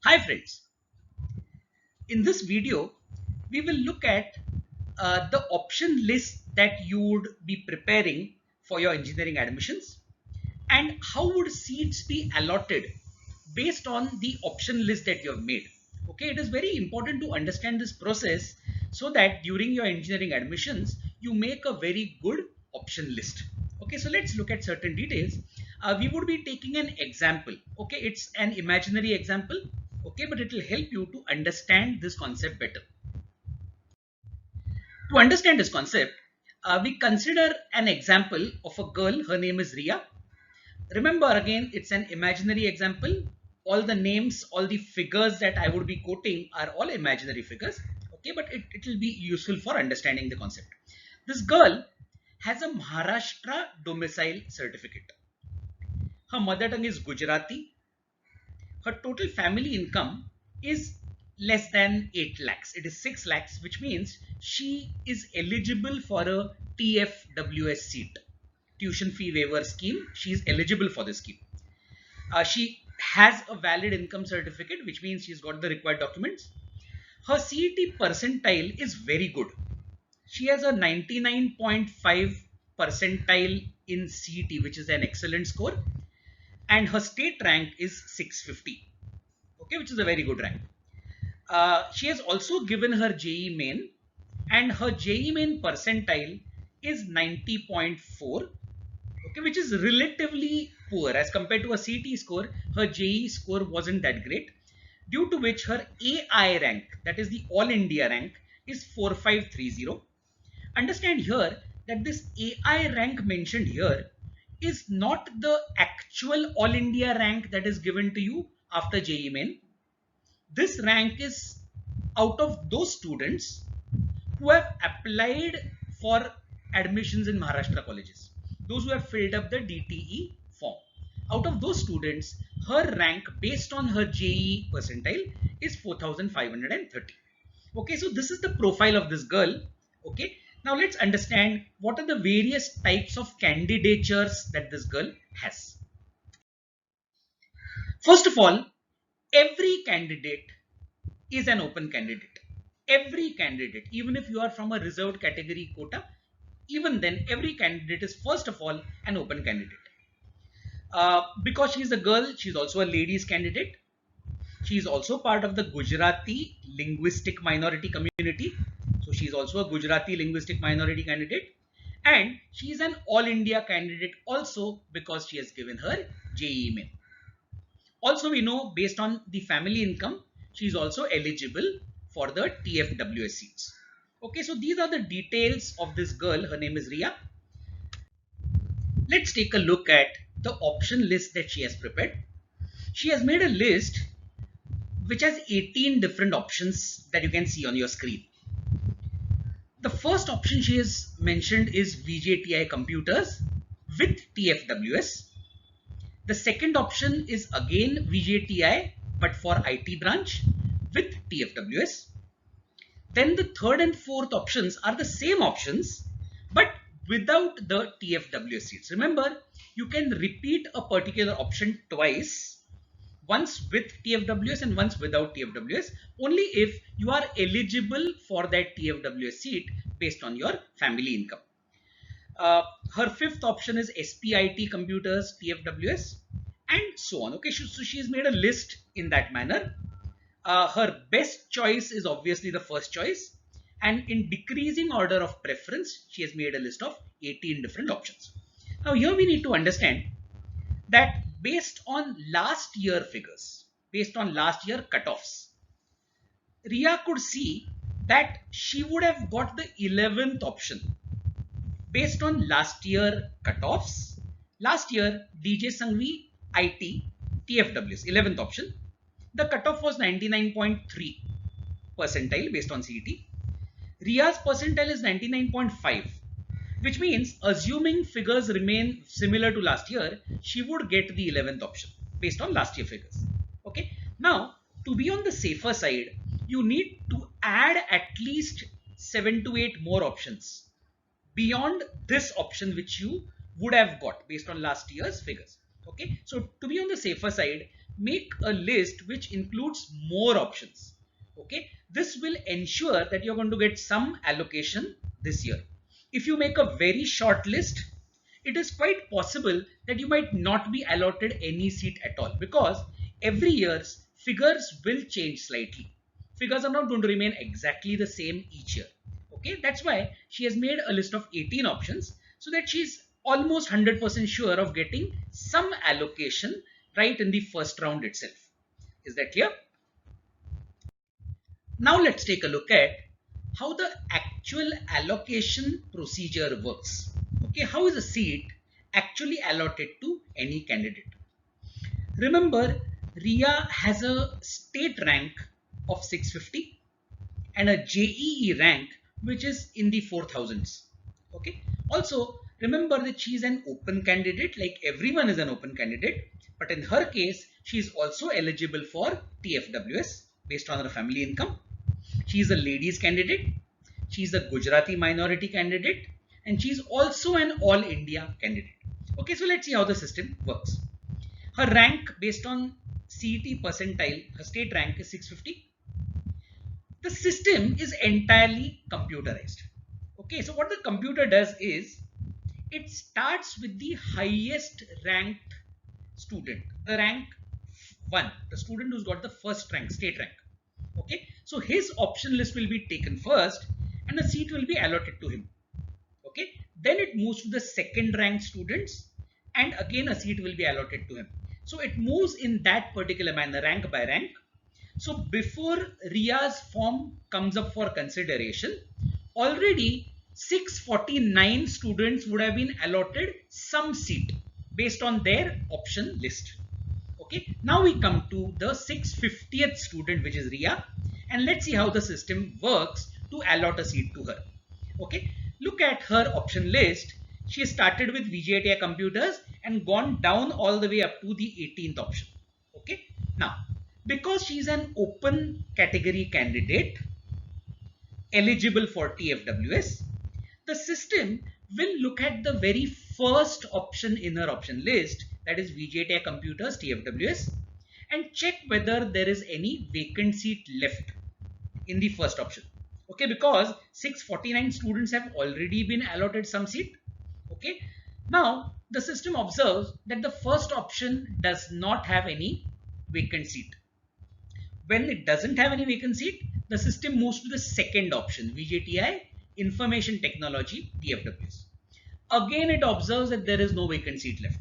Hi friends, in this video we will look at the option list that you would be preparing for your engineering admissions and how would seats be allotted based on the option list that you have made. Okay, it is very important to understand this process so that during your engineering admissions you make a very good option list. Okay, so let's look at certain details. We would be taking an example. Okay, it's an imaginary example. Okay, but it will help you to understand this concept better. To understand this concept, we consider an example of a girl. Her name is Ria. Remember, again, it's an imaginary example. All the names, all the figures that I would be quoting are all imaginary figures. Okay, but it will be useful for understanding the concept. This girl has a Maharashtra domicile certificate. Her mother tongue is Gujarati. Her total family income is less than 8 lakhs. It is 6 lakhs, which means she is eligible for a TFWS seat, tuition fee waiver scheme. She is eligible for this scheme. She has a valid income certificate, which means she's got the required documents. Her CET percentile is very good. She has a 99.5 percentile in CET, which is an excellent score, and her state rank is 650. Okay, which is a very good rank. She has also given her JEE main, and her JEE main percentile is 90.4. Okay, which is relatively poor as compared to a CT score. Her JEE score wasn't that great, due to which her AI rank, that is the All India rank, is 4530. Understand here that this AI rank mentioned here is not the actual All India rank that is given to you after JEE main. This rank is out of those students who have applied for admissions in Maharashtra colleges, those who have filled up the DTE form. Out of those students, her rank based on her JEE percentile is 4530. Okay, so this is the profile of this girl. Okay, now let's understand what are the various types of candidatures that this girl has. First of all, every candidate is an open candidate. Every candidate, even if you are from a reserved category quota, even then every candidate is first of all an open candidate. Because she's a girl, she's also a ladies candidate. She is also part of the Gujarati linguistic minority community. So she is also a Gujarati linguistic minority candidate. And she is an all India candidate also because she has given her JEE main. Also, we know based on the family income, she is also eligible for the TFWS seats. Okay, so these are the details of this girl. Her name is Ria. Let's take a look at the option list that she has prepared. She has made a list which has 18 different options that you can see on your screen. The first option she has mentioned is VJTI computers with TFWS. The second option is again VJTI but for IT branch with TFWS. Then the third and fourth options are the same options but without the TFWS seats. Remember, you can repeat a particular option twice, once with TFWS and once without TFWS, only if you are eligible for that TFWS seat based on your family income. Her fifth option is SPIT computers TFWS and so on. Okay, so she has made a list in that manner. Her best choice is obviously the first choice, and in decreasing order of preference she has made a list of 18 different options. Now here we need to understand that based on last year figures, based on last year cutoffs, Ria could see that she would have got the 11th option based on last year cutoffs. Last year, DJ Sangvi IT TFWS 11th option. The cutoff was 99.3 percentile based on CET. Ria's percentile is 99.5, which means assuming figures remain similar to last year, she would get the 11th option based on last year figures. Okay. Now, to be on the safer side, you need to add at least 7 to 8 more options beyond this option which you would have got based on last year's figures. Okay, so to be on the safer side, make a list which includes more options. Okay, this will ensure that you're going to get some allocation this year. If you make a very short list, it is quite possible that you might not be allotted any seat at all, because every year's figures will change slightly. Figures are not going to remain exactly the same each year. Okay, that's why she has made a list of 18 options, so that she's almost 100% sure of getting some allocation right in the first round itself. Is that clear? Now let's take a look at how the actual allocation procedure works. Okay, how is a seat actually allotted to any candidate? Remember, RIA has a state rank of 650 and a JEE rank which is in the 4000s. Okay. Also, remember that she is an open candidate, like everyone is an open candidate, but in her case, she is also eligible for TFWS based on her family income. She is a ladies candidate. She is a Gujarati minority candidate, and she is also an all India candidate. Okay, so let's see how the system works. Her rank based on CET percentile, her state rank is 650. The system is entirely computerized. Okay, so what the computer does is it starts with the highest ranked student, the rank 1, the student who's got the first rank, state rank. Okay, so his option list will be taken first and a seat will be allotted to him. Okay, then it moves to the second ranked students and again a seat will be allotted to him. So it moves in that particular manner, rank by rank. So before RIA's form comes up for consideration, already 649 students would have been allotted some seat based on their option list. Okay, now we come to the 650th student, which is RIA, and let's see how the system works to allot a seat to her. Okay, look at her option list. She started with VJTI computers and gone down all the way up to the 18th option. Okay, now because she is an open category candidate eligible for TFWS, the system will look at the very first option in her option list, that is VJTI computers TFWS, and check whether there is any vacant seat left in the first option. Okay, because 649 students have already been allotted some seat. Okay, now the system observes that the first option does not have any vacant seat. When it doesn't have any vacant seat, the system moves to the second option, VJTI Information Technology TFWS. Again, it observes that there is no vacant seat left.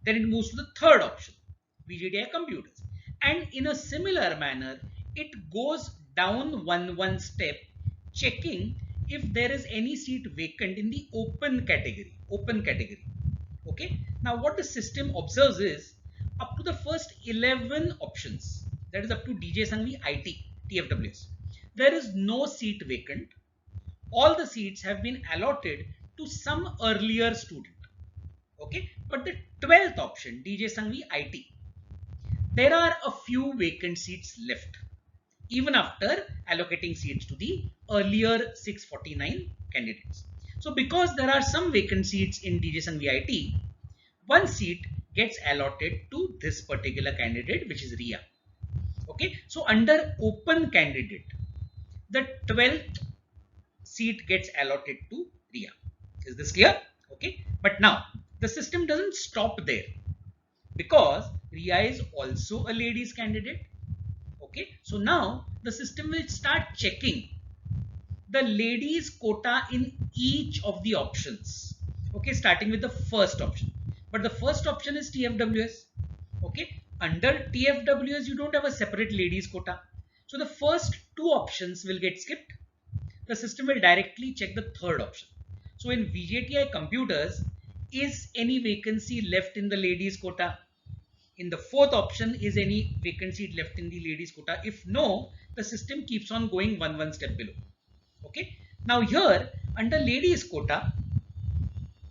Then it moves to the third option, VJTI Computers. And in a similar manner, it goes down one step, checking if there is any seat vacant in the open category. Okay. Now what the system observes is up to the first 11 options, that is up to DJ Sanghvi IT TFWS, there is no seat vacant. All the seats have been allotted to some earlier student. Okay, but the 12th option, DJ Sanghvi IT, there are a few vacant seats left even after allocating seats to the earlier 649 candidates. So because there are some vacant seats in DJ Sanghvi IT, one seat gets allotted to this particular candidate, which is RIA. Okay, so under open candidate, the 12th seat gets allotted to RIA. Is this clear? Okay, but now the system doesn't stop there, because RIA is also a ladies candidate. Okay, so now the system will start checking the ladies quota in each of the options. Okay, starting with the first option, but the first option is TFWS. Okay, under TFWS you don't have a separate ladies quota, so the first two options will get skipped. The system will directly check the third option. So in VJTI computers, is any vacancy left in the ladies quota? In the fourth option, is any vacancy left in the ladies quota? If no, the system keeps on going one step below. Okay, now here under ladies quota,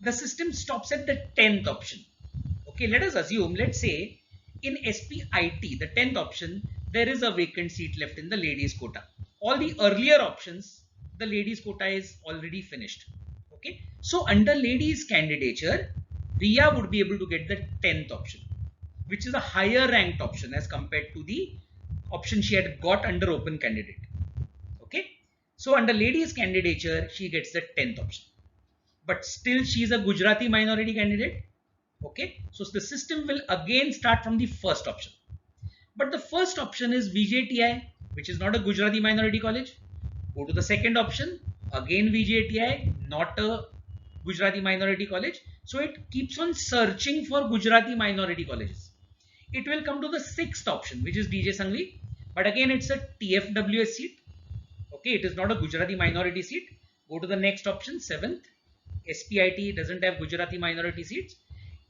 the system stops at the 10th option. Okay, let us assume, let's say in SPIT, the 10th option, there is a vacant seat left in the ladies quota. All the earlier options, the ladies quota is already finished. Okay, so under ladies candidature, RIA would be able to get the 10th option. which is a higher ranked option as compared to the option she had got under open candidate. Okay, so under ladies candidature she gets the 10th option, but still she is a Gujarati minority candidate. Okay, so the system will again start from the first option, but the first option is VJTI, which is not a Gujarati minority college. Go to the second option, again VJTI, not a Gujarati minority college. So it keeps on searching for Gujarati minority colleges. It will come to the sixth option, which is DJ Sanghvi, but again it's a TFWS seat. Okay, it is not a Gujarati minority seat. Go to the next option, seventh. SPIT doesn't have Gujarati minority seats.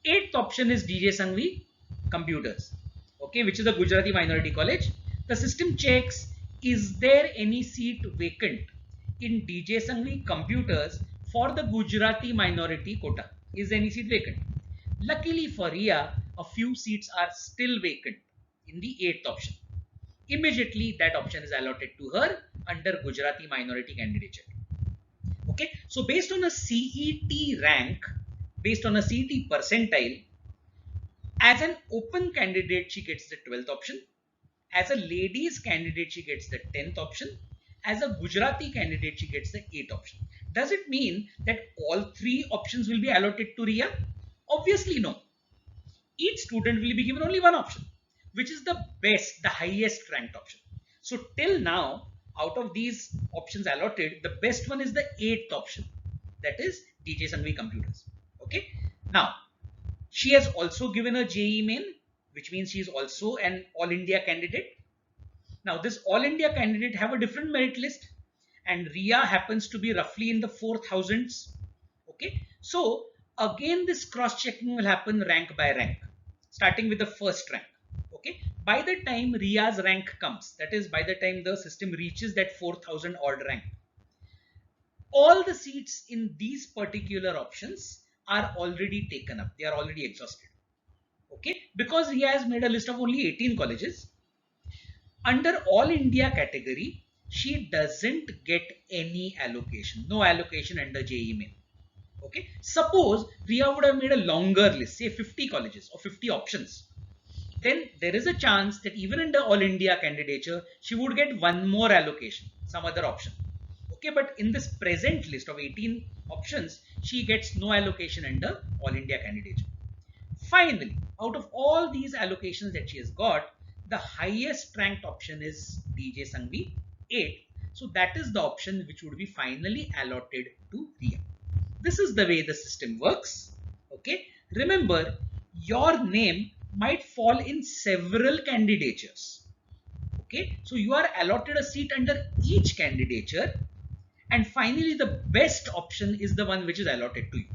Eighth option is DJ Sanghvi Computers, okay, which is a Gujarati minority college. The system checks, is there any seat vacant in DJ Sanghvi Computers for the Gujarati minority quota? Is any seat vacant? Luckily for Ria, a few seats are still vacant in the eighth option. Immediately that option is allotted to her under Gujarati minority candidature. Okay, so based on a CET rank, based on a CET percentile, as an open candidate she gets the 12th option, as a ladies candidate she gets the 10th option, as a Gujarati candidate she gets the 8th option. Does it mean that all three options will be allotted to Ria? Obviously no. Each student will be given only one option, which is the best, the highest ranked option. So till now, out of these options allotted, the best one is the 8th option, that is DJ Sanghvi Computers. Okay, now she has also given a JEE main, which means she is also an All India candidate. Now this All India candidate have a different merit list, and Ria happens to be roughly in the 4000s. Okay, so again this cross checking will happen rank by rank, starting with the first rank. Okay, by the time Ria's rank comes, that is by the time the system reaches that 4000 odd rank, all the seats in these particular options are already taken up. They are already exhausted. Okay, because Ria has made a list of only 18 colleges. Under All India category, she doesn't get any allocation, no allocation under JEE main. Okay, suppose Ria would have made a longer list, say 50 colleges or 50 options, then there is a chance that even under All India candidature, she would get one more allocation, some other option. Okay, but in this present list of 18 options, she gets no allocation under All India candidature. Finally, out of all these allocations that she has got, the highest ranked option is DJ Sanghvi 8. So that is the option which would be finally allotted to Ria. This is the way the system works. Okay, remember your name might fall in several candidatures. Okay, so you are allotted a seat under each candidature, and finally the best option is the one which is allotted to you.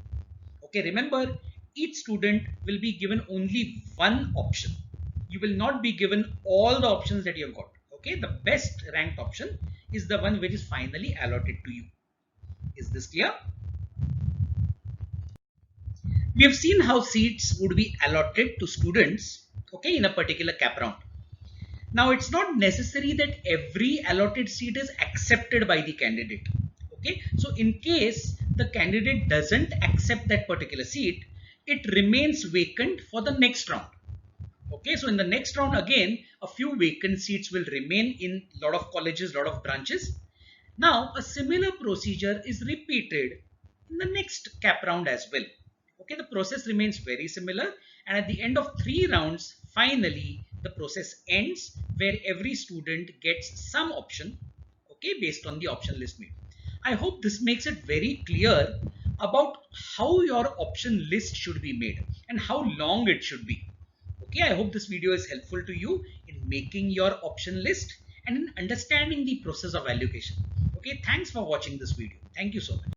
Okay, remember each student will be given only one option. You will not be given all the options that you have got. Okay, the best ranked option is the one which is finally allotted to you. Is this clear? We have seen how seats would be allotted to students, okay, in a particular cap round. Now it's not necessary that every allotted seat is accepted by the candidate. Okay, so in case the candidate doesn't accept that particular seat, it remains vacant for the next round. Okay, so in the next round again, a few vacant seats will remain in a lot of colleges, lot of branches. Now a similar procedure is repeated in the next cap round as well. Okay, the process remains very similar, and at the end of 3 rounds, finally the process ends where every student gets some option, okay, based on the option list made. I hope this makes it very clear about how your option list should be made and how long it should be. Okay, I hope this video is helpful to you in making your option list and in understanding the process of allocation. Okay, thanks for watching this video. Thank you so much.